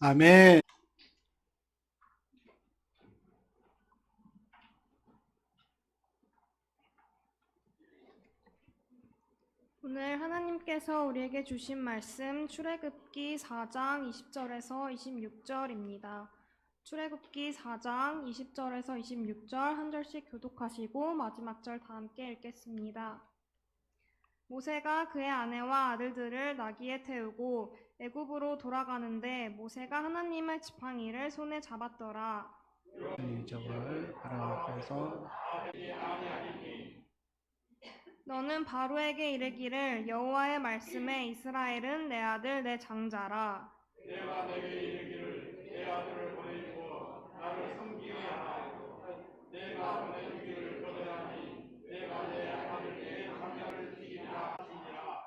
아멘. 오늘 하나님께서 우리에게 주신 말씀 출애굽기 4장 20절에서 26절입니다. 출애굽기 4장 20절에서 26절 한 절씩 교독하시고 마지막 절 다 함께 읽겠습니다. 모세가 그의 아내와 아들들을 나귀에 태우고 애굽으로 돌아가는데 모세가 하나님의 지팡이를 손에 잡았더라. 저걸 바로 앞에서 너는 바로에게 이르기를 여호와의 말씀에 이스라엘은 내 아들 내 장자라. 내가 내게 이르기를 내 아들을 보내주고 나를 섬기게 하라고. 내가 보내주기를 거절하니 내가 내 아들에게 장자를 주기라 하시니라.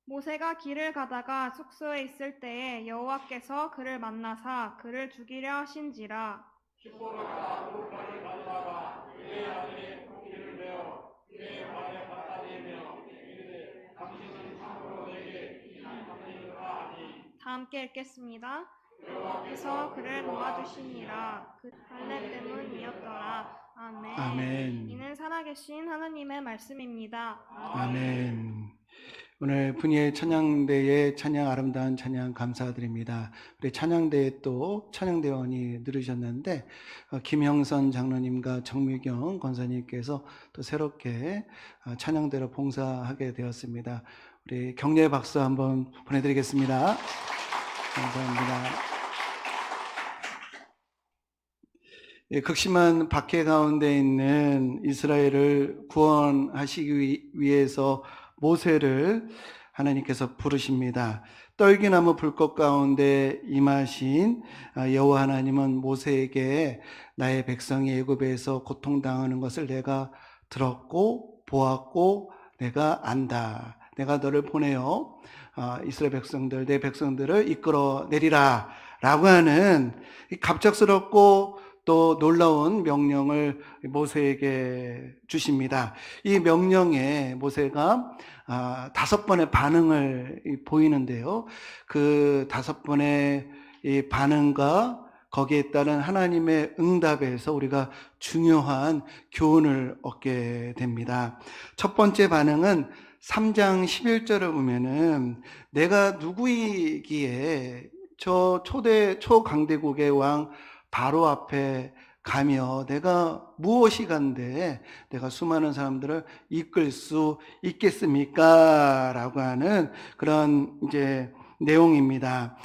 모세가 길을 가다가 숙소에 있을 때에 여호와께서 그를 만나사 그를 죽이려 하신지라. 슈퍼가 돌팔을 가져다가 내 아들의 토끼를 베어 내 발에 갖다 대며 이르되 당신은 참으로 내게 이상하니라 하니. 다 함께 읽겠습니다. 여호와께서 그를 도와주시니라. 그 할례 때문이었더라. 아멘. 아멘. 이는 살아계신 하나님의 말씀입니다. 아멘. 오늘 분이의 찬양대의 찬양, 아름다운 찬양 감사드립니다. 우리 찬양대에 또 찬양대원이 들으셨는데 김형선 장로님과 정미경 권사님께서 또 새롭게 찬양대로 봉사하게 되었습니다. 우리 격려의 박수 한번 보내드리겠습니다. 감사합니다. 극심한 박해 가운데 있는 이스라엘을 구원하시기 위해서 모세를 하나님께서 부르십니다. 떨기나무 불꽃 가운데 임하신 여호와 하나님은 모세에게 나의 백성이 애굽에서 고통당하는 것을 내가 들었고 보았고 내가 안다. 내가 너를 보내어 이스라엘 백성들, 내 백성들을 이끌어내리라 라고 하는 갑작스럽고 또 놀라운 명령을 모세에게 주십니다. 이 명령에 모세가 5번의 반응을 보이는데요. 그 5번의 이 반응과 거기에 따른 하나님의 응답에서 우리가 중요한 교훈을 얻게 됩니다. 첫 번째 반응은 3장 11절을 보면은 내가 누구이기에 저 초강대국의 왕 바로 앞에 가며 내가 무엇이 간데 내가 수많은 사람들을 이끌 수 있겠습니까? 라고 하는 그런 이제 내용입니다.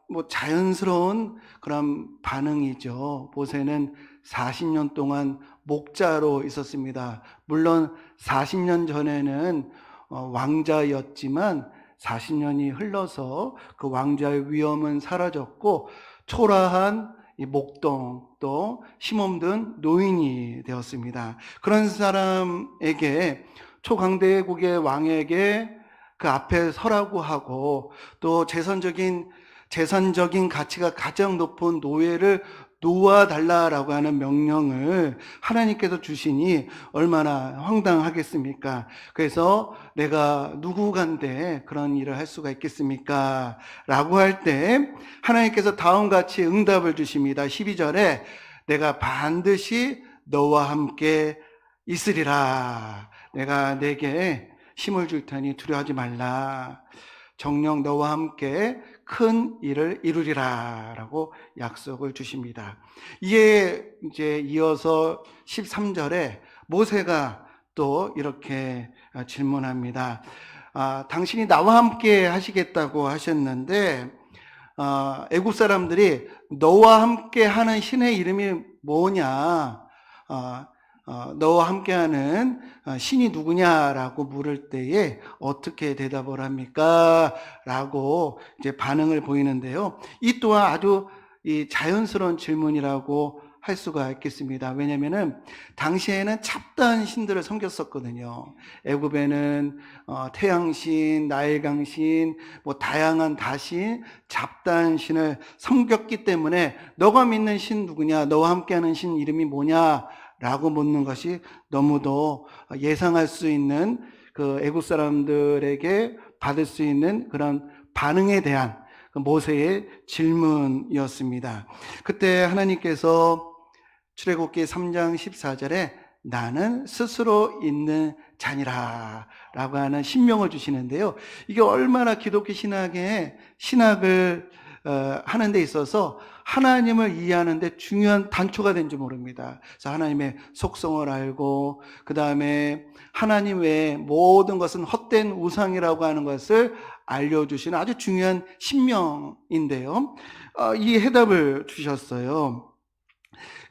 뭐 자연스러운 그런 반응이죠. 모세는 40년 동안 목자로 있었습니다. 물론 40년 전에는 왕자였지만 40년이 흘러서 그 왕자의 위엄은 사라졌고 초라한 이 목동 또 힘없는 노인이 되었습니다. 그런 사람에게 초강대국의 왕에게 그 앞에 서라고 하고 또 재산적인 가치가 가장 높은 노예를 놓아달라라고 하는 명령을 하나님께서 주시니 얼마나 황당하겠습니까? 그래서 내가 누구간데 그런 일을 할 수가 있겠습니까? 라고 할 때 하나님께서 다음같이 응답을 주십니다. 12절에 내가 반드시 너와 함께 있으리라. 내가 내게 힘을 줄 테니 두려워하지 말라. 정녕 너와 함께 큰 일을 이루리라 라고 약속을 주십니다. 이에 이제 이어서 13절에 모세가 또 이렇게 질문합니다. 당신이 나와 함께 하시겠다고 하셨는데 애국 사람들이 너와 함께 하는 신의 이름이 뭐냐? 너와 함께하는 신이 누구냐라고 물을 때에 어떻게 대답을 합니까? 라고 이제 반응을 보이는데요. 이 또한 아주 자연스러운 질문이라고 할 수가 있겠습니다. 왜냐면은 당시에는 잡다한 신들을 섬겼었거든요. 애굽에는 태양신, 나일강신, 뭐 다양한 다신, 잡다한 신을 섬겼기 때문에 너가 믿는 신 누구냐? 너와 함께하는 신 이름이 뭐냐? 라고 묻는 것이 너무도 예상할 수 있는 그 애국 사람들에게 받을 수 있는 그런 반응에 대한 그 모세의 질문이었습니다. 그때 하나님께서 출애굽기 3장 14절에 나는 스스로 있는 자니라 라고 하는 신명을 주시는데요. 이게 얼마나 기독교 신학을 하는 데 있어서 하나님을 이해하는 데 중요한 단초가 된지 모릅니다. 그래서 하나님의 속성을 알고 그 다음에 하나님 외에 모든 것은 헛된 우상이라고 하는 것을 알려주시는 아주 중요한 신명인데요. 이 해답을 주셨어요.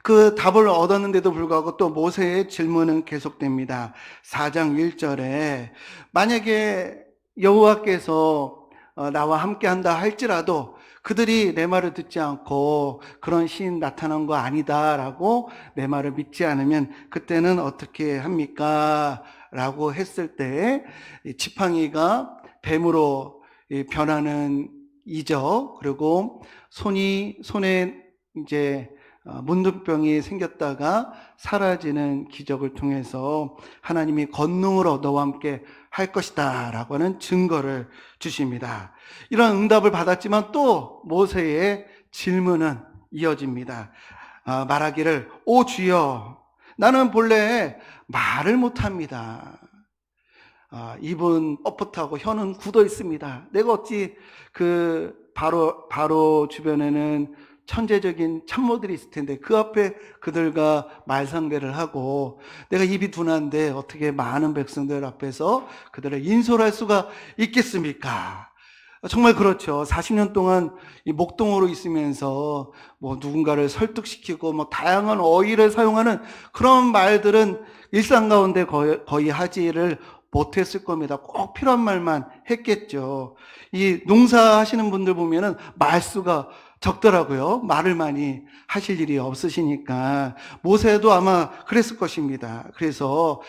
그 답을 얻었는데도 불구하고 또 모세의 질문은 계속됩니다. 4장 1절에 만약에 여호와께서 나와 함께한다 할지라도 그들이 내 말을 듣지 않고 그런 신 나타난 거 아니다라고 내 말을 믿지 않으면 그때는 어떻게 합니까? 라고 했을 때 지팡이가 뱀으로 변하는 이적, 그리고 손에 이제 문둥병이 생겼다가 사라지는 기적을 통해서 하나님이 권능으로 너와 함께 할 것이다 라고 하는 증거를 주십니다. 이런 응답을 받았지만 또 모세의 질문은 이어집니다. 말하기를 오 주여 나는 본래 말을 못합니다. 입은 뻣뻣하고 혀는 굳어 있습니다. 내가 어찌 그 바로 주변에는 천재적인 참모들이 있을 텐데 그 앞에 그들과 말상대를 하고 내가 입이 둔한데 어떻게 많은 백성들 앞에서 그들을 인솔할 수가 있겠습니까? 정말 그렇죠. 40년 동안 이 목동으로 있으면서 뭐 누군가를 설득시키고 뭐 다양한 어휘를 사용하는 그런 말들은 일상 가운데 거의 하지를 못했을 겁니다. 꼭 필요한 말만 했겠죠. 이 농사하시는 분들 보면은 말수가 적더라고요. 말을 많이 하실 일이 없으시니까. 모세도 아마 그랬을 것입니다. 그래서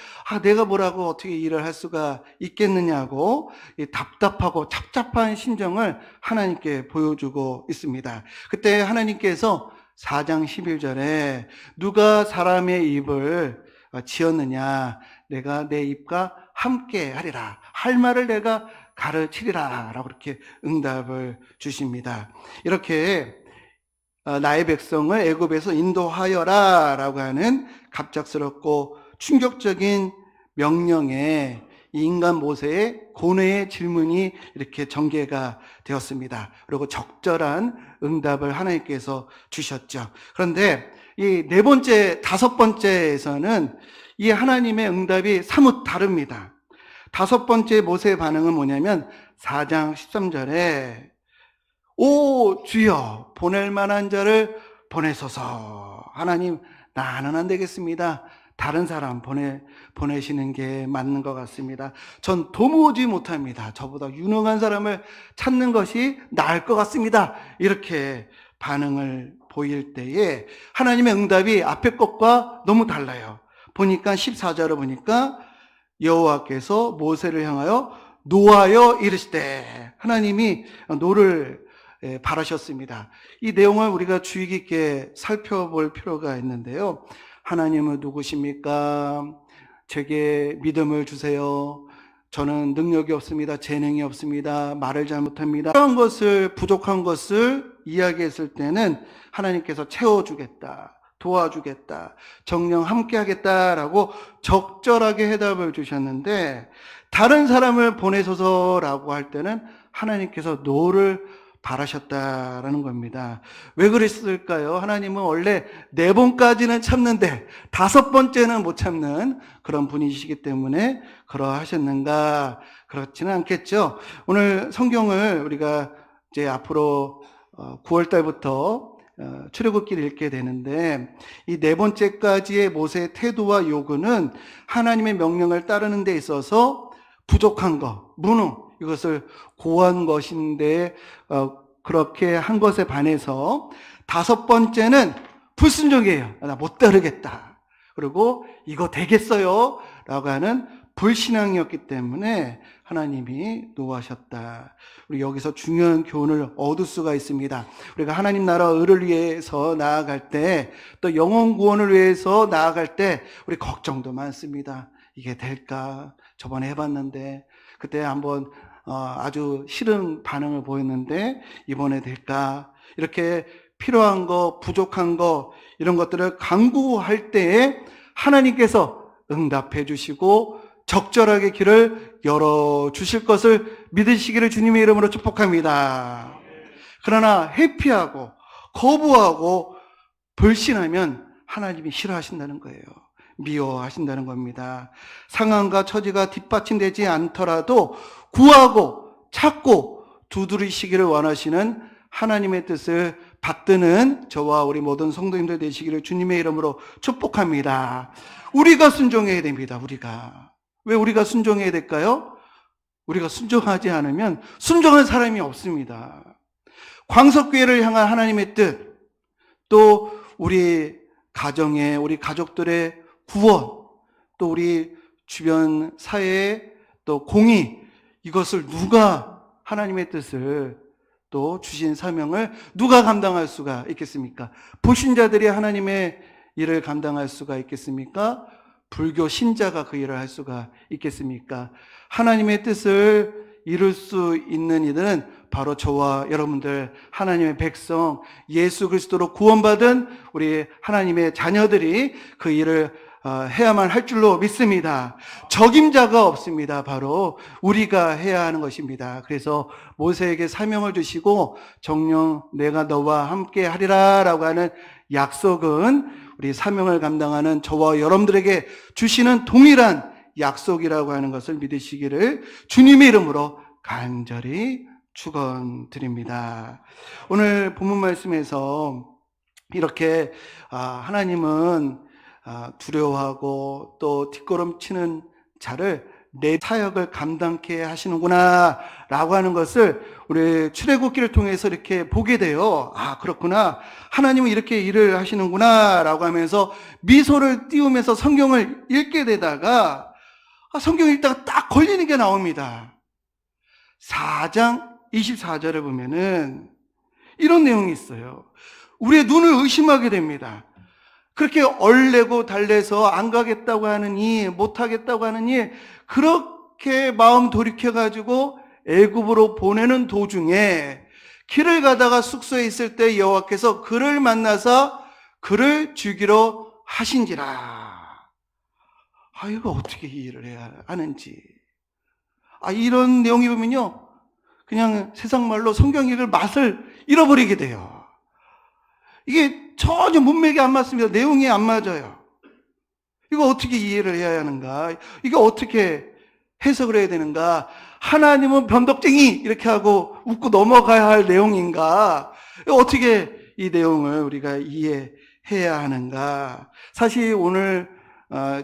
내가 뭐라고 어떻게 일을 할 수가 있겠느냐고 이 답답하고 착잡한 심정을 하나님께 보여주고 있습니다. 그때 하나님께서 4장 11절에 누가 사람의 입을 지었느냐 내가 내 입과 함께 하리라 할 말을 내가 가르치리라 라고 그렇게 응답을 주십니다. 이렇게 나의 백성을 애굽에서 인도하여라 라고 하는 갑작스럽고 충격적인 명령에 이 인간 모세의 고뇌의 질문이 이렇게 전개가 되었습니다. 그리고 적절한 응답을 하나님께서 주셨죠. 그런데 이 네 번째, 다섯 번째에서는 이 하나님의 응답이 사뭇 다릅니다. 다섯 번째 모세의 반응은 뭐냐면 4장 13절에 오 주여 보낼 만한 자를 보내소서. 하나님 나는 안 되겠습니다. 다른 사람 보내시는 게 맞는 것 같습니다. 전 도무지 못합니다. 저보다 유능한 사람을 찾는 것이 나을 것 같습니다. 이렇게 반응을 보일 때에 하나님의 응답이 앞에 것과 너무 달라요. 보니까 14절을 보니까 여호와께서 모세를 향하여 노하여 이르시되 하나님이 노를 바라셨습니다. 이 내용을 우리가 주의 깊게 살펴볼 필요가 있는데요. 하나님은 누구십니까? 제게 믿음을 주세요. 저는 능력이 없습니다. 재능이 없습니다. 말을 잘못합니다. 그런 것을 부족한 것을 이야기했을 때는 하나님께서 채워주겠다. 도와주겠다. 정령 함께 하겠다라고 적절하게 해답을 주셨는데 다른 사람을 보내소서라고 할 때는 하나님께서 노를 바라셨다라는 겁니다. 왜 그랬을까요? 하나님은 원래 4번까지는 참는데 5번째는 못 참는 그런 분이시기 때문에 그러하셨는가? 그렇지는 않겠죠. 오늘 성경을 우리가 이제 앞으로 9월 달부터 출애굽기를 읽게 되는데 이 4번째까지의 모세의 태도와 요구는 하나님의 명령을 따르는 데 있어서 부족한 것, 무능 이것을 고한 것인데 그렇게 한 것에 반해서 5번째는 불순종이에요. 나 못 따르겠다. 그리고 이거 되겠어요? 라고 하는 불신앙이었기 때문에 하나님이 노하셨다. 우리 여기서 중요한 교훈을 얻을 수가 있습니다. 우리가 하나님 나라 의를 위해서 나아갈 때, 또 영혼 구원을 위해서 나아갈 때 우리 걱정도 많습니다. 이게 될까? 저번에 해봤는데 그때 한번 아주 싫은 반응을 보였는데 이번에 될까? 이렇게 필요한 거, 부족한 거, 이런 것들을 간구할 때에 하나님께서 응답해 주시고 적절하게 길을 열어주실 것을 믿으시기를 주님의 이름으로 축복합니다. 그러나 회피하고 거부하고 불신하면 하나님이 싫어하신다는 거예요. 미워하신다는 겁니다. 상황과 처지가 뒷받침되지 않더라도 구하고 찾고 두드리시기를 원하시는 하나님의 뜻을 받드는 저와 우리 모든 성도님들 되시기를 주님의 이름으로 축복합니다. 우리가 순종해야 됩니다. 왜 우리가 순종해야 될까요? 우리가 순종하지 않으면 순종할 사람이 없습니다. 광석교회를 향한 하나님의 뜻, 또 우리 가정의, 우리 가족들의 구원, 또 우리 주변 사회의 또 공의, 이것을 누가 하나님의 뜻을 또 주신 사명을 누가 감당할 수가 있겠습니까? 불신자들이 하나님의 일을 감당할 수가 있겠습니까? 불교 신자가 그 일을 할 수가 있겠습니까? 하나님의 뜻을 이룰 수 있는 이들은 바로 저와 여러분들, 하나님의 백성, 예수 그리스도로 구원받은 우리 하나님의 자녀들이 그 일을 해야만 할 줄로 믿습니다. 적임자가 없습니다. 바로 우리가 해야 하는 것입니다. 그래서 모세에게 사명을 주시고 정령 내가 너와 함께 하리라 라고 하는 약속은 우리 사명을 감당하는 저와 여러분들에게 주시는 동일한 약속이라고 하는 것을 믿으시기를 주님의 이름으로 간절히 축원드립니다. 오늘 본문 말씀에서 이렇게 하나님은 두려워하고 또 뒷걸음치는 자를 내 사역을 감당케 하시는구나 라고 하는 것을 우리 출애굽기를 통해서 이렇게 보게 돼요. 그렇구나, 하나님은 이렇게 일을 하시는구나 라고 하면서 미소를 띄우면서 성경을 읽게 되다가 성경 읽다가 딱 걸리는 게 나옵니다. 4장 24절을 보면은 이런 내용이 있어요. 우리의 눈을 의심하게 됩니다. 그렇게 얼레고 달래서 안 가겠다고 하느니, 못하겠다고 하느니, 그렇게 마음 돌이켜가지고 애굽으로 보내는 도중에 길을 가다가 숙소에 있을 때 여호와께서 그를 만나서 그를 죽이러 하신지라. 이거 어떻게 이해를 해야 하는지. 이런 내용이 보면요, 그냥 세상 말로 성경 읽을 맛을 잃어버리게 돼요. 이게 전혀 문맥이 안 맞습니다. 내용이 안 맞아요. 이거 어떻게 이해를 해야 하는가? 이거 어떻게 해석을 해야 되는가? 하나님은 변덕쟁이 이렇게 하고 웃고 넘어가야 할 내용인가? 어떻게 이 내용을 우리가 이해해야 하는가? 사실 오늘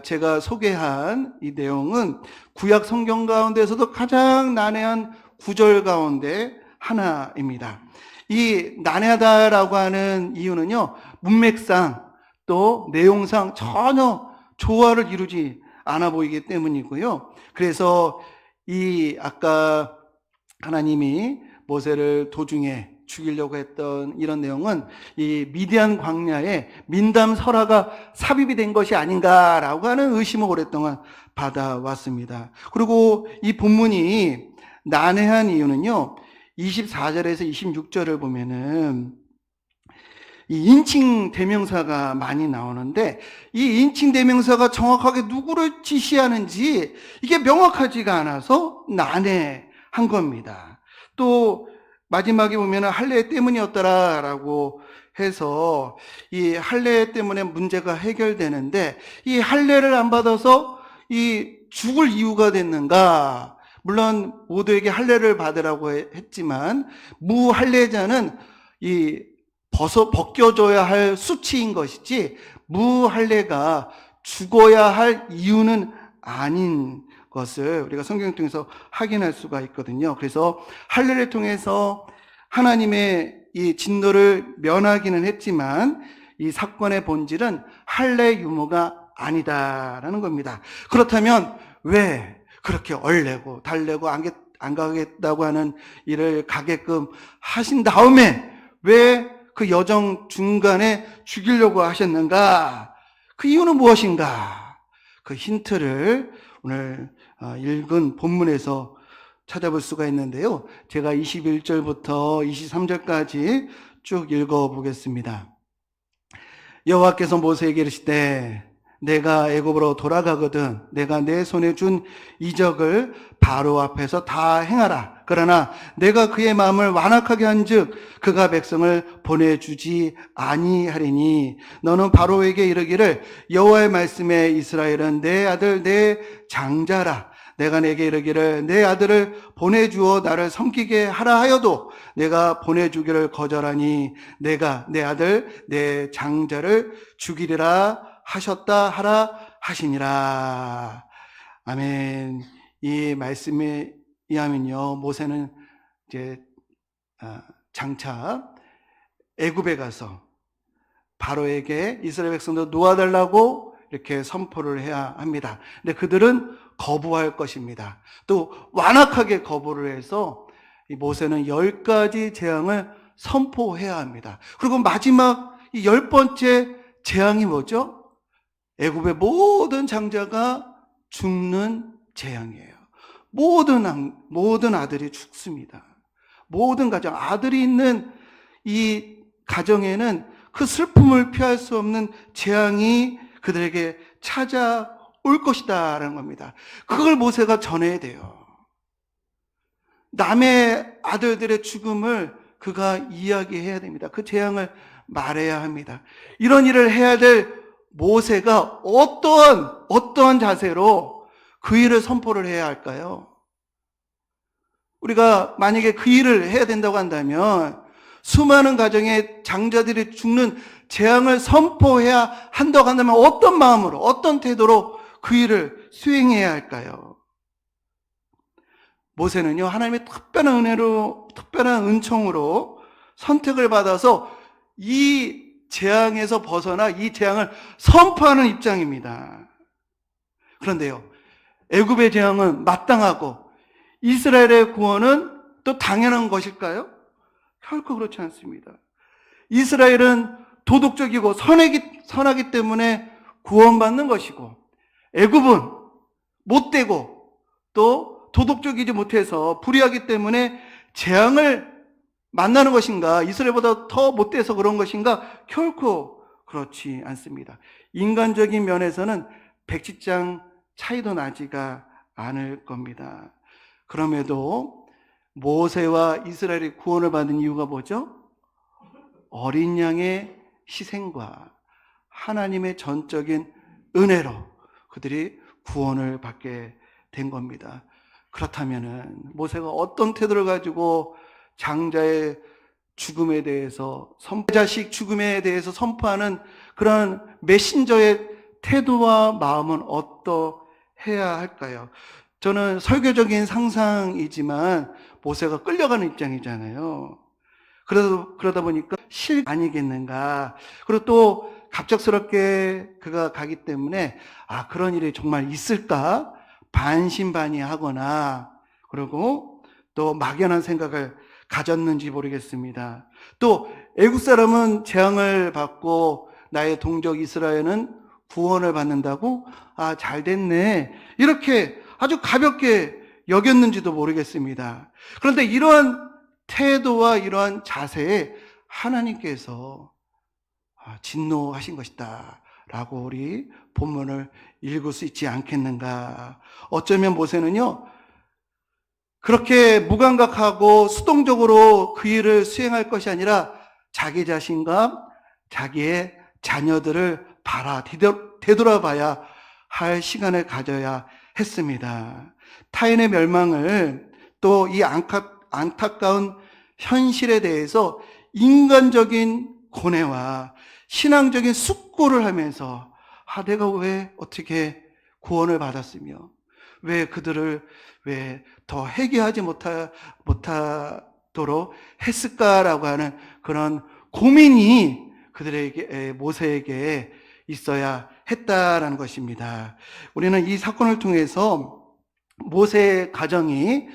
제가 소개한 이 내용은 구약 성경 가운데서도 가장 난해한 구절 가운데 하나입니다. 이 난해하다라고 하는 이유는요, 문맥상 또 내용상 전혀 조화를 이루지 않아 보이기 때문이고요. 그래서 이 아까 하나님이 모세를 도중에 죽이려고 했던 이런 내용은 이 미디안 광야에 민담 설화가 삽입이 된 것이 아닌가라고 하는 의심을 오랫동안 받아왔습니다. 그리고 이 본문이 난해한 이유는요, 24절에서 26절을 보면은 이 인칭 대명사가 많이 나오는데, 이 인칭 대명사가 정확하게 누구를 지시하는지 이게 명확하지가 않아서 난해한 겁니다. 또 마지막에 보면은 할례 때문이었더라라고 해서 이 할례 때문에 문제가 해결되는데, 이 할례를 안 받아서 이 죽을 이유가 됐는가? 물론 모두에게 할례를 받으라고 했지만 무할례자는 이 벗겨져야 할 수치인 것이지 무할례가 죽어야 할 이유는 아닌 것을 우리가 성경을 통해서 확인할 수가 있거든요. 그래서 할례를 통해서 하나님의 이 진노를 면하기는 했지만 이 사건의 본질은 할례 유무가 아니다라는 겁니다. 그렇다면 왜 그렇게 얼레고 달래고 안 가겠다고 하는 일을 가게끔 하신 다음에 왜 그 여정 중간에 죽이려고 하셨는가? 그 이유는 무엇인가? 그 힌트를 오늘 읽은 본문에서 찾아볼 수가 있는데요. 제가 21절부터 23절까지 쭉 읽어보겠습니다. 여호와께서 모세에게 이르시되 내가 애굽으로 돌아가거든 내가 내 손에 준 이적을 바로 앞에서 다 행하라. 그러나 내가 그의 마음을 완악하게 한즉 그가 백성을 보내주지 아니하리니 너는 바로에게 이르기를 여호와의 말씀에 이스라엘은 내 아들 내 장자라. 내가 내게 이르기를 내 아들을 보내주어 나를 섬기게 하라 하여도 내가 보내주기를 거절하니 내가 내 아들 내 장자를 죽이리라 하셨다 하라 하시니라. 아멘. 이 말씀에 의하면요, 모세는 이제 장차 애굽에 가서 바로에게 이스라엘 백성들 놓아달라고 이렇게 선포를 해야 합니다. 근데 그들은 거부할 것입니다. 또 완악하게 거부를 해서 이 모세는 10가지 재앙을 선포해야 합니다. 그리고 마지막 이 10번째 재앙이 뭐죠? 애굽의 모든 장자가 죽는 재앙이에요. 모든 아들이 죽습니다. 모든 가정, 아들이 있는 이 가정에는 그 슬픔을 피할 수 없는 재앙이 그들에게 찾아올 것이다라는 겁니다. 그걸 모세가 전해야 돼요. 남의 아들들의 죽음을 그가 이야기해야 됩니다. 그 재앙을 말해야 합니다. 이런 일을 해야 될 모세가 어떠한 자세로 그 일을 선포를 해야 할까요? 우리가 만약에 그 일을 해야 된다고 한다면 수많은 가정의 장자들이 죽는 재앙을 선포해야 한다고 한다면 어떤 마음으로, 어떤 태도로 그 일을 수행해야 할까요? 모세는요, 하나님의 특별한 은혜로, 특별한 은총으로 선택을 받아서 이 재앙에서 벗어나 이 재앙을 선포하는 입장입니다. 그런데요, 애굽의 재앙은 마땅하고 이스라엘의 구원은 또 당연한 것일까요? 결코 그렇지 않습니다. 이스라엘은 도덕적이고 선하기 때문에 구원받는 것이고 애굽은 못되고 또 도덕적이지 못해서 불의하기 때문에 재앙을 만나는 것인가? 이스라엘보다 더 못돼서 그런 것인가? 결코 그렇지 않습니다. 인간적인 면에서는 백지장 차이도 나지가 않을 겁니다. 그럼에도 모세와 이스라엘이 구원을 받은 이유가 뭐죠? 어린 양의 희생과 하나님의 전적인 은혜로 그들이 구원을 받게 된 겁니다. 그렇다면은 모세가 어떤 태도를 가지고 장자의 죽음에 대해서 자식 죽음에 대해서 선포하는 그런 메신저의 태도와 마음은 어떠해야 할까요? 저는 설교적인 상상이지만 모세가 끌려가는 입장이잖아요. 그러다 보니까 아니겠는가. 그리고 또 갑작스럽게 그가 가기 때문에 그런 일이 정말 있을까 반신반의하거나 그리고 또 막연한 생각을 가졌는지 모르겠습니다. 또 애국 사람은 재앙을 받고 나의 동족 이스라엘은 구원을 받는다고 잘 됐네 이렇게 아주 가볍게 여겼는지도 모르겠습니다. 그런데 이러한 태도와 이러한 자세에 하나님께서 진노하신 것이다 라고 우리 본문을 읽을 수 있지 않겠는가. 어쩌면 모세는요 그렇게 무감각하고 수동적으로 그 일을 수행할 것이 아니라 자기 자신과 자기의 자녀들을 되돌아봐야 할 시간을 가져야 했습니다. 타인의 멸망을 또 이 안타까운 현실에 대해서 인간적인 고뇌와 신앙적인 숙고를 하면서 내가 왜 어떻게 구원을 받았으며 왜 그들을 왜 더 회개하지 못하도록 했을까라고 하는 그런 고민이 그들에게 모세에게 있어야 했다라는 것입니다. 우리는 이 사건을 통해서 모세의 가정이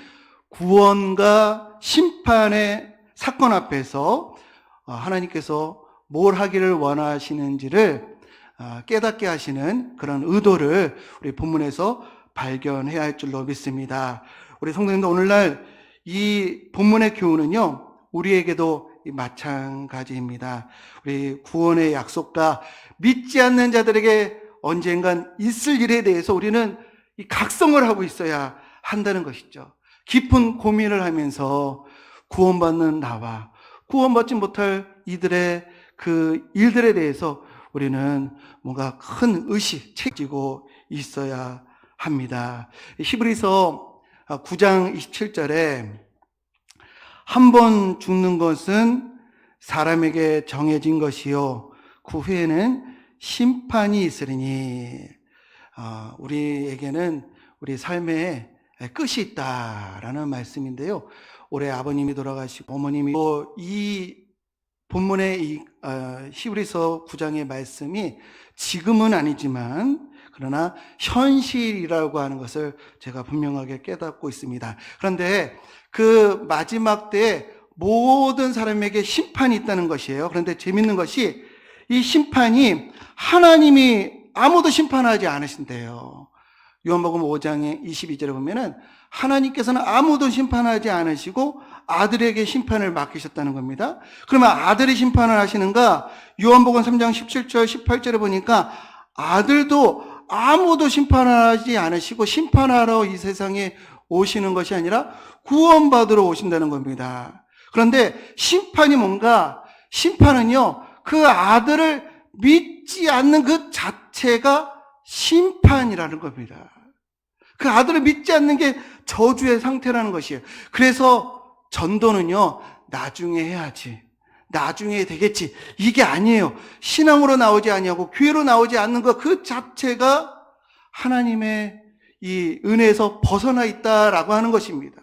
구원과 심판의 사건 앞에서 하나님께서 뭘 하기를 원하시는지를 깨닫게 하시는 그런 의도를 우리 본문에서 발견해야 할 줄로 믿습니다. 우리 성도님들, 오늘날 이 본문의 교훈은요, 우리에게도 마찬가지입니다. 우리 구원의 약속과 믿지 않는 자들에게 언젠간 있을 일에 대해서 우리는 이 각성을 하고 있어야 한다는 것이죠. 깊은 고민을 하면서 구원받는 나와 구원받지 못할 이들의 그 일들에 대해서 우리는 뭔가 큰 의식, 책지고 있어야 합니다. 히브리서 9장 27절에 한 번 죽는 것은 사람에게 정해진 것이요 그 후에는 심판이 있으리니, 우리에게는 우리 삶의 끝이 있다라는 말씀인데요. 올해 아버님이 돌아가시고 어머님이 또 이 본문의 이 히브리서 9장의 말씀이 지금은 아니지만 그러나 현실이라고 하는 것을 제가 분명하게 깨닫고 있습니다. 그런데 그 마지막 때에 모든 사람에게 심판이 있다는 것이에요. 그런데 재밌는 것이 이 심판이 하나님이 아무도 심판하지 않으신대요. 요한복음 5장의 22절에 보면은 하나님께서는 아무도 심판하지 않으시고 아들에게 심판을 맡기셨다는 겁니다. 그러면 아들이 심판을 하시는가? 요한복음 3장 17절 18절에 보니까 아들도 아무도 심판하지 않으시고 심판하러 이 세상에 오시는 것이 아니라 구원받으러 오신다는 겁니다. 그런데 심판이 뭔가? 심판은요, 그 아들을 믿지 않는 그 자체가 심판이라는 겁니다. 그 아들을 믿지 않는 게 저주의 상태라는 것이에요. 그래서 전도는요, 나중에 해야지, 나중에 되겠지, 이게 아니에요. 신앙으로 나오지 아니하고 교회로 나오지 않는 것 그 자체가 하나님의 이 은혜에서 벗어나 있다라고 하는 것입니다.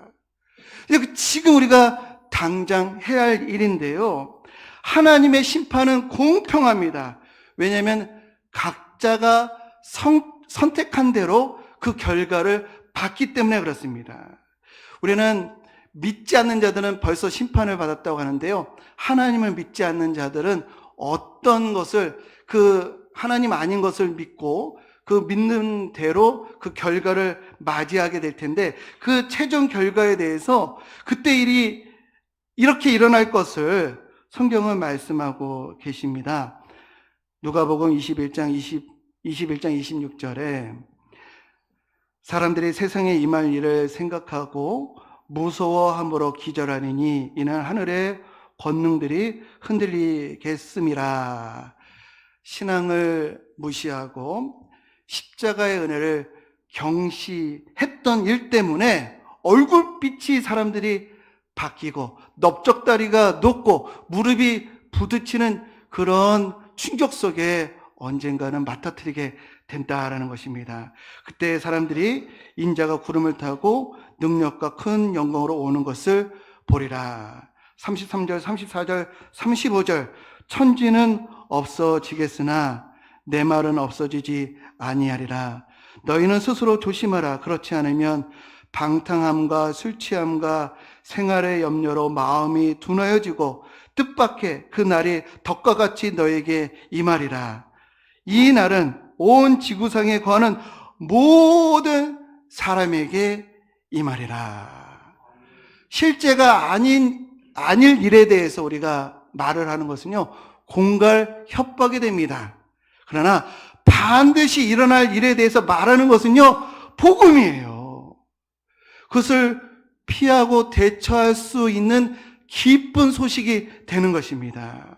지금 우리가 당장 해야 할 일인데요, 하나님의 심판은 공평합니다. 왜냐하면 각자가 선택한 대로 그 결과를 받기 때문에 그렇습니다. 우리는 믿지 않는 자들은 벌써 심판을 받았다고 하는데요, 하나님을 믿지 않는 자들은 어떤 것을, 그 하나님 아닌 것을 믿고 그 믿는 대로 그 결과를 맞이하게 될 텐데, 그 최종 결과에 대해서 그때 일이 이렇게 일어날 것을 성경은 말씀하고 계십니다. 누가복음 21장 26절에 사람들이 세상에 임할 일을 생각하고 무서워함으로 기절하리니 이는 하늘의 권능들이 흔들리겠음이라. 신앙을 무시하고 십자가의 은혜를 경시했던 일 때문에 얼굴빛이 사람들이 바뀌고 넓적다리가 높고 무릎이 부딪히는 그런 충격 속에 언젠가는 맞닥뜨리게 된다라는 것입니다. 그때 사람들이 인자가 구름을 타고 능력과 큰 영광으로 오는 것을 보리라. 33절, 34절, 35절 천지는 없어지겠으나 내 말은 없어지지 아니하리라. 너희는 스스로 조심하라. 그렇지 않으면 방탕함과 술 취함과 생활의 염려로 마음이 둔하여지고 뜻밖의 그 날이 덕과 같이 너에게 임하리라. 이 날은 온 지구상에 거하는 모든 사람에게 임하리라. 실제가 아닐 일에 대해서 우리가 말을 하는 것은요, 공갈 협박이 됩니다. 그러나 반드시 일어날 일에 대해서 말하는 것은요, 복음이에요. 그것을 피하고 대처할 수 있는 기쁜 소식이 되는 것입니다.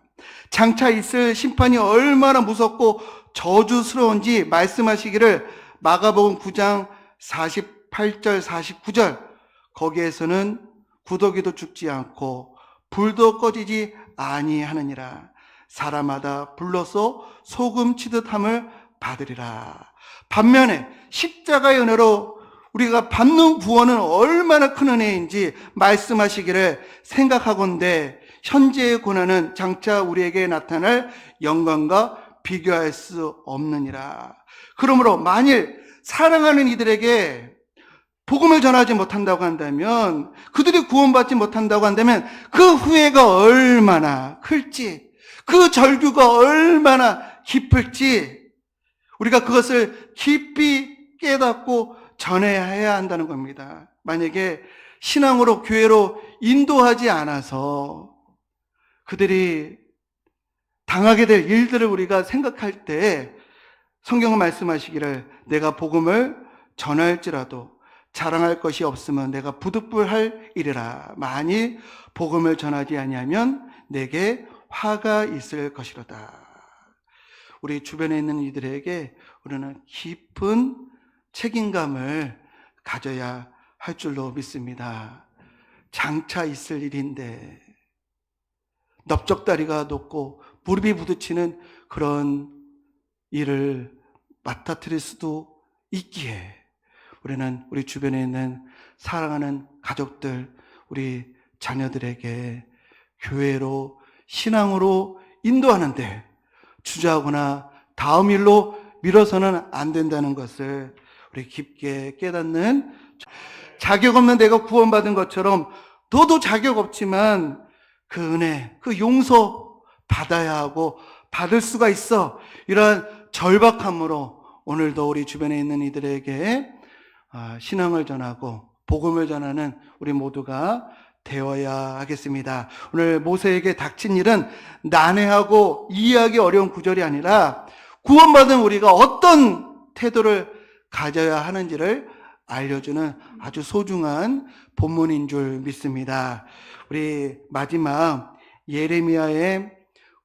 장차 있을 심판이 얼마나 무섭고 저주스러운지 말씀하시기를 마가복음 9장 48절 49절, 거기에서는 구더기도 죽지 않고 불도 꺼지지 아니하느니라. 사람마다 불로써 소금 치듯 함을 받으리라. 반면에 십자가의 은혜로 우리가 받는 구원은 얼마나 큰 은혜인지 말씀하시기를 생각하건대 현재의 고난은 장차 우리에게 나타날 영광과 비교할 수 없느니라. 그러므로 만일 사랑하는 이들에게 복음을 전하지 못한다고 한다면, 그들이 구원받지 못한다고 한다면 그 후회가 얼마나 클지, 그 절규가 얼마나 깊을지 우리가 그것을 깊이 깨닫고 전해야 한다는 겁니다. 만약에 신앙으로 교회로 인도하지 않아서 그들이 당하게 될 일들을 우리가 생각할 때 성경은 말씀하시기를 내가 복음을 전할지라도 자랑할 것이 없으면 내가 부득불할 일이라. 만일 복음을 전하지 아니하면 내게 화가 있을 것이로다. 우리 주변에 있는 이들에게 우리는 깊은 책임감을 가져야 할 줄로 믿습니다. 장차 있을 일인데 넓적다리가 높고 무릎이 부딪히는 그런 일을 맡아뜨릴 수도 있기에 우리는 우리 주변에 있는 사랑하는 가족들, 우리 자녀들에게 교회로 신앙으로 인도하는데 주저하거나 다음 일로 미뤄서는 안 된다는 것을 우리 깊게 깨닫는, 자격 없는 내가 구원받은 것처럼 너도 자격 없지만 그 은혜, 그 용서 받아야 하고 받을 수가 있어. 이러한 절박함으로 오늘도 우리 주변에 있는 이들에게 신앙을 전하고 복음을 전하는 우리 모두가 되어야 하겠습니다. 오늘 모세에게 닥친 일은 난해하고 이해하기 어려운 구절이 아니라 구원받은 우리가 어떤 태도를 가져야 하는지를 알려주는 아주 소중한 본문인 줄 믿습니다. 우리 마지막 예레미야의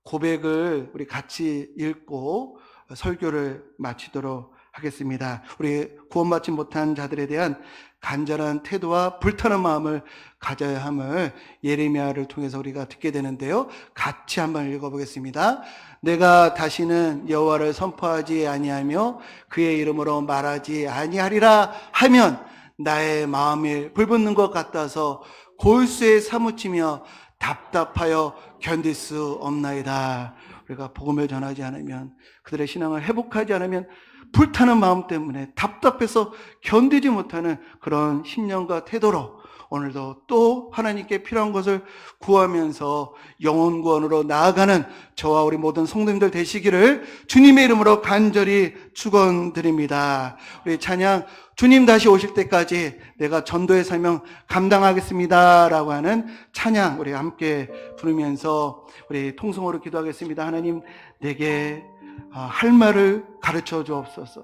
고백을 우리 같이 읽고 설교를 마치도록 하겠습니다. 우리 구원받지 못한 자들에 대한 간절한 태도와 불타는 마음을 가져야 함을 예레미야를 통해서 우리가 듣게 되는데요. 같이 한번 읽어보겠습니다. 내가 다시는 여호와를 선포하지 아니하며 그의 이름으로 말하지 아니하리라 하면 나의 마음이 불붙는 것 같아서 골수에 사무치며 답답하여 견딜 수 없나이다. 우리가 복음을 전하지 않으면, 그들의 신앙을 회복하지 않으면 불타는 마음 때문에 답답해서 견디지 못하는 그런 심령과 태도로 오늘도 또 하나님께 필요한 것을 구하면서 영혼 구원으로 나아가는 저와 우리 모든 성도님들 되시기를 주님의 이름으로 간절히 축원드립니다. 우리 찬양, 주님 다시 오실 때까지 내가 전도의 사명 감당하겠습니다 라고 하는 찬양 우리 함께 부르면서 우리 통성으로 기도하겠습니다. 하나님, 내게 할 말을 가르쳐 주옵소서.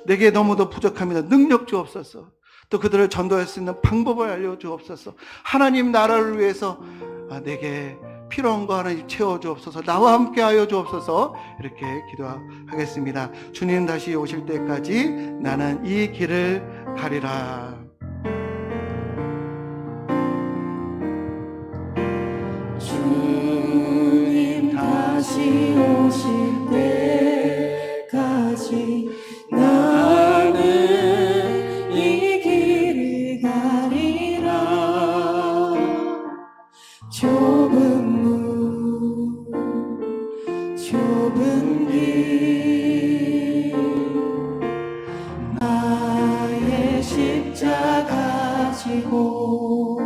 내게 너무도 부족합니다. 능력 주옵소서. 또 그들을 전도할 수 있는 방법을 알려주옵소서. 하나님 나라를 위해서 내게 필요한 거 하나님 채워주옵소서. 나와 함께 하여 주옵소서. 이렇게 기도하겠습니다. 주님 다시 오실 때까지 나는 이 길을 가리라. 주님 다시 오실 때까지 나는 이 길을 가리라. 좁은 문, 좁은 길, 나의 십자가 지고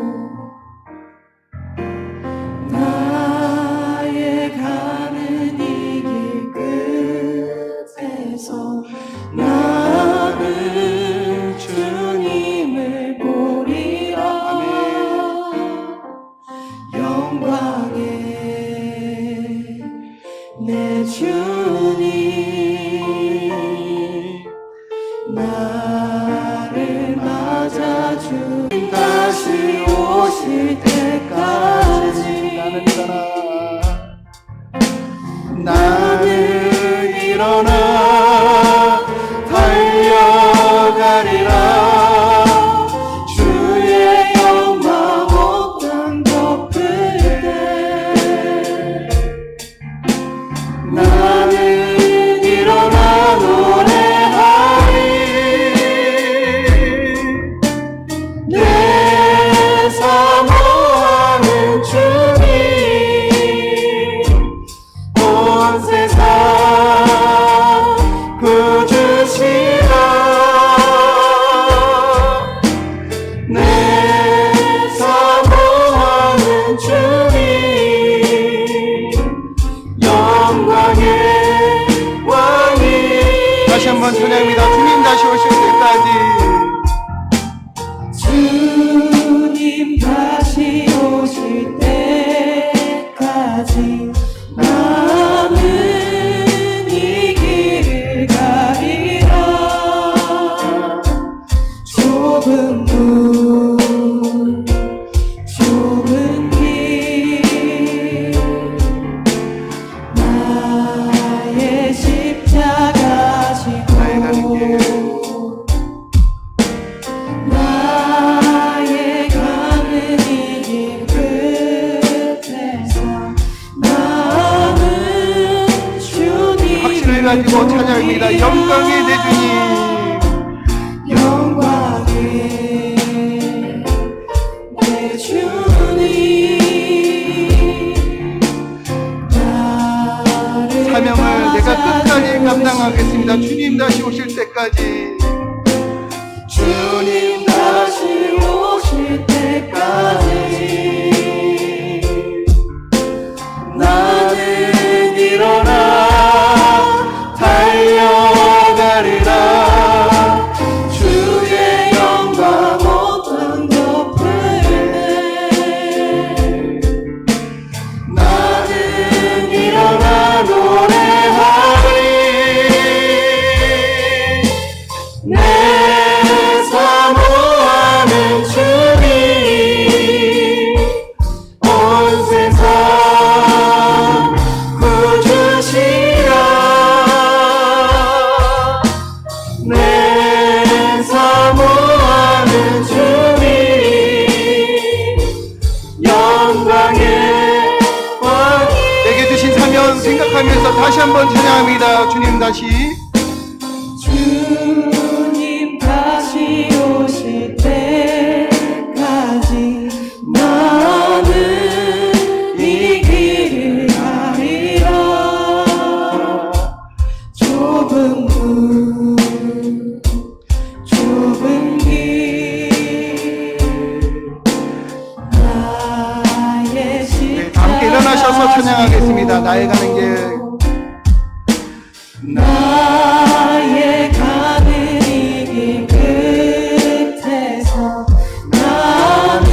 나의 가는 이 길 끝에서 나는 주님을 보리라. 영광에 내 주님 나를 맞아주. 다시 오실 때까지 나는 일어나 달려가리라. 주의 영광 온 땅 덮을 때 나는 일어나 노래하리. 내 사모하는 주님 온 세상 가지고 찬양합니다. 영광의 대주님, 영광의 내 주님, 나를 사명을 내가 끝까지 맞아 감당하겠습니다. 주님 다시 오실 때까지. 주님 다시 오실 때까지 나는 일어나 달려가리라. 주의 영광 온 땅 덮을래. 나는 일어나 노래하리. 내 사모하는 주님, 온 세상 구주시라. 내 사모하는 주님, 영광의 왕이. 내게 주신 사명 생각하면서 다시 한번 찬양합니다. 주님 다시. 주님 다시 오실 때까지 나는 이 길을 가리라. 좁은 문 좁은 길 나의 네, 다 함께 일어나셔서 찬양하겠습니다. 나의 가는 길. 나의 가는 이 길 끝에서 나는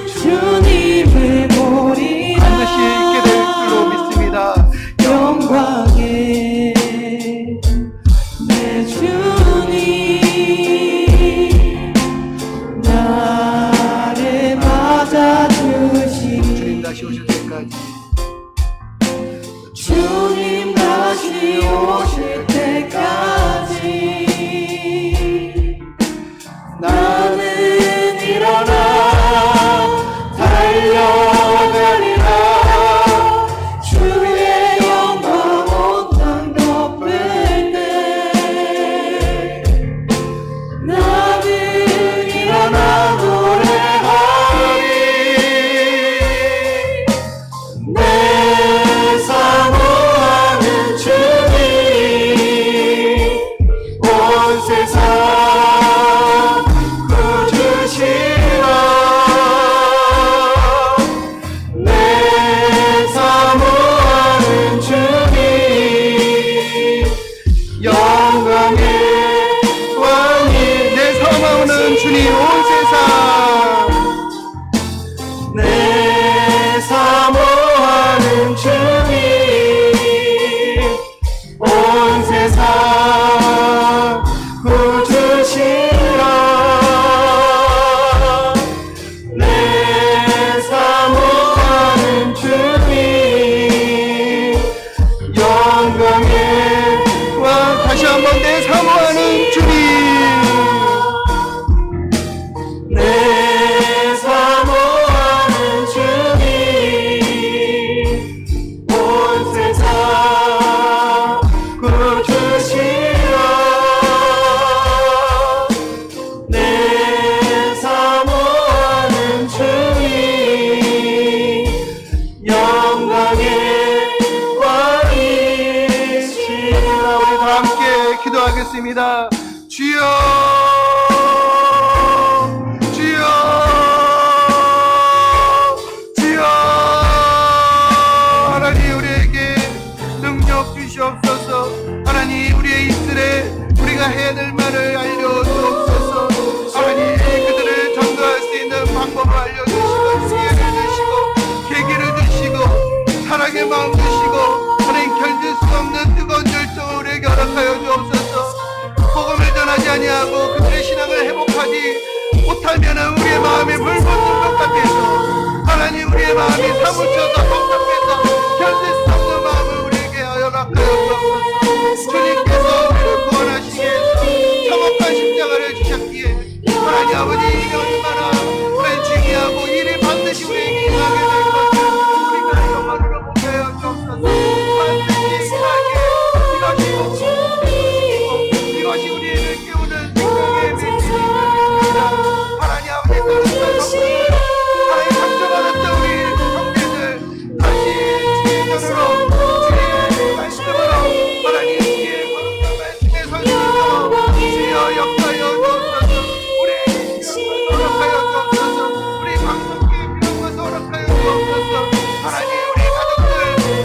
주님을 보리라. 반드시 있게 될 줄로 믿습니다. 영광의 내 주님, 나를 맞아주시니. 주님 다시 오실 때까지. 주님 다시 오실 때까지 나는 일어나 달려가리라. 주의 영광 온 땅 덮을 때 나는 일어나 노래하리. 내 사모하는 주님, 온 세상 구주시라. 내 사모하는 주님, 영광의 왕이. 내 사모하는 주님, 온 세상. 내 사모하는 주님, 온 세상 구주시라. 내 사모하는 주님, 영광의 와, 다시 한번 내 사모하는 주님. 내 사모하는 주님, 온 세상 구주시라. 내 사모하는 주님, 영광의 왕이시라. 우리 다 함께 기도하겠습니다. 주여, 주여, 주여. 하나님 우리에게 능력 주시옵소서. 하나님 우리의 입술에 우리가 해야 될 말을 알려주옵소서. 하나님 그들을 전도할 수 있는 방법을 알려주시고 지혜를 주시고 계기를 주시고 사랑의 마음 주시고 하나님 견딜 수 없는 뜨거운 열정을 우리에게 허락하여 주옵소서. 복음을 전하지 아니하고 그들의 신앙을 회복하지 못하면 우리의 마음이 불 붙는 것 같아서 하나님 우리의 마음이 사무쳐서 복잡해서 견딜 수 없는 마음을 우리에게 허락하여 주옵소서. 주님께서 우리를 구원하시기 위해서 참혹한 십자가를 주셨기에 하나님 아버지 이게 얼마나 하나님 중요하고 일이 반드시 우리에게 임하게 될 것을 우리가 영광으로 보게 하여 주옵소서. 반드시 임하게 이런 성전으로 주의 말씀으로 하나님의 거룩한 말씀에 서주셔서 주여 역사여 주옵소서. 우리 허락하여 주옵소서. 우리 방송국에 필요한 것을 허락하여 주옵소서. 하나님 우리 가족들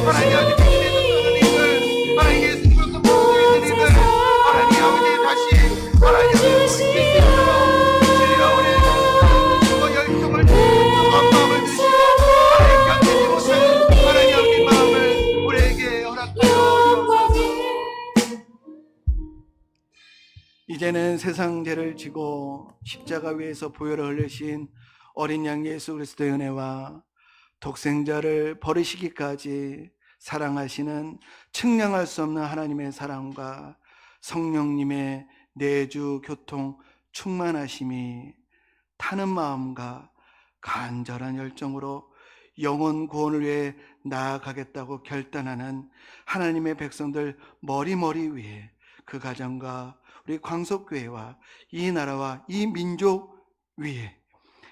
하나님 아버지 믿는 이들 하나님 예수님으로서 모두 있는 이들 하나님 아버지 다시 하나님 아버지 수 있도록 주여 우리 주고 열정을 주시고 마음을 주시고 하나님 견디지 못하는 하나님 아버지 마음을 우리에게 허락하여 주옵소서. 이제는 세상 죄를 지고 십자가 위에서 보혈을 흘리신 어린 양 예수 그리스도의 은혜와 독생자를 버리시기까지 사랑하시는 측량할 수 없는 하나님의 사랑과 성령님의 내주 교통 충만하심이 타는 마음과 간절한 열정으로 영혼 구원을 위해 나아가겠다고 결단하는 하나님의 백성들 머리머리 위에 그 가정과 우리 광석교회와 이 나라와 이 민족 위에